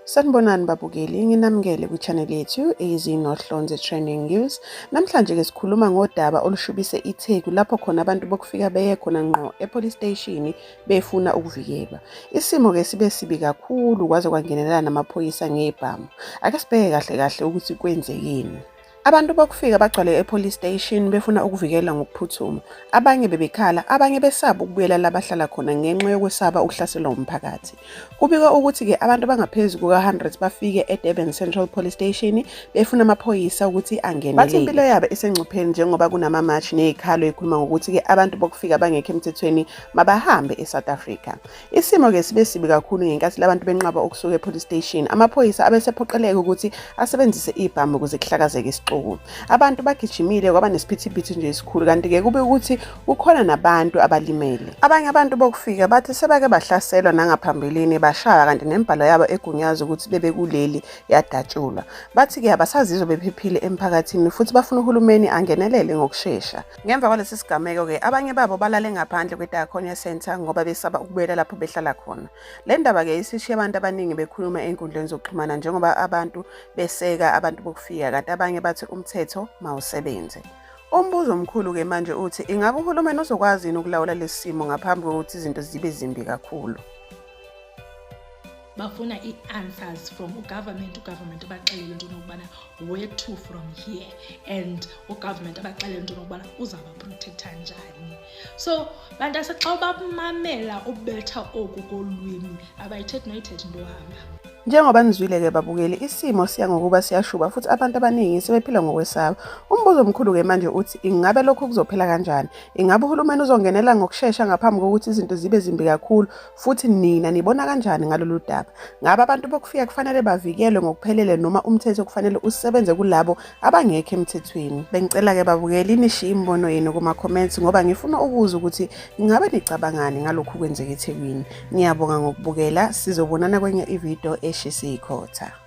Sanibonani babukeli, nginamukele ku-channel yethu AZ Nohlonze Trending News. Namhlanje ke sikhuluma ngodaba olushubise itheku lapho khona abantu bokufika beye khona ngqo e-police station befuna ukuvikelwa. Isimo ke sibe sibi kakhulu kwaze kwangenelela namaphoyisa ngebhamu. Ake sibheke kahle kahle ukuthi kwenzekeni. Abantu bokufika bagcwale e-police station befuna ukuvikela ngokuphuthuma. Abanye bebekhala, abanye besaba ukubuyela la bahlala khona ngenxa yokwesaba ukuhlaselwa umphakathi. Kubikwa ukuthi ke abantu bangaphezulu kuka-100 bafike eDurban Central Police Station befuna amaphoyisa ukuthi angenelele. Bathi impilo yabo isengcupheni njengoba kunama-march nezikhalo ekhuluma ngokuthi ke abantu bokufika bangekho emthethweni mabahambe eSouth Africa. Isimo ke sibe sibi kakhulu ngenkathi labantu benqaba ukusuka e-police station. Amaphoyisa abesephoqeleka ukuthi asebenzise ibhamu ukuze kuhlakazeke isiqoqo. Abantu bagijimile kwaba nesiphithiphithi nje esikhulu kanti ke kube ukuthi kukhona nabantu abalimele. Abanye abantu bokufika bathi sebake bahlaselwa nangaphambilini bashaya kanti nembhalo yabo egunyaza ukuthi bebe kuleli yadatshulwa. Bathi ke abasazizwe bephephile emphakathini futhi bafuna uhulumeni angenelele ngokusheshsha. Ngemva kwalesi sigameko ke abanye babo balale ngaphandle kweDiakonia Center ngoba besaba ukubuyela lapho behlala khona. Le ndaba ke isishiye abantu abaningi bekhuluma enkundleni zokuxhumana njengoba abantu beseka abantu bokufika kanti abanye bathi umthetho mawusebenze. Umbuzo omkhulu ke manje uthi ingabe uhulumeni uzokwazi ukulawula lesi simo ngaphambi kokuthi izinto zibe zimbi kakhulu. Bafuna i-answers from ugovernment abaxelele into nokubana where to from here and ugovernment abaxelele into nokubana uzaba protecta njani. So bantu asexa bamamela ubetha oku kolwimi abayithethi noyithethi into hamba. Njengoba nizwile ke babukeli, isimo siya ngokuba siyashuba futhi abantu abaningi sebephila ngokwesaba. Umbuzo omkhulu ke manje uthi ingabe lokho kuzophela kanjani? Ingabe uhulumeni uzongenela ngokusheshsha ngaphambi kokuthi izinto zibe zimbi kakhulu futhi nina nibona kanjani ngalolu daba? Ngabe abantu bokufika kufanele bavikelwe ngokuphelele noma umthetho kufanele usebenze kulabo abangekho emthethweni? Bengicela ke babukeli nishiye imbono yenu kuma comments ngoba ngifuna ukuzwa ukuthi ingabe nicabangani ngalokho kwenzeka eThekwini. Ngiyabonga ngokubukela, sizobonana kwenye ivideo eshisa ikhotha.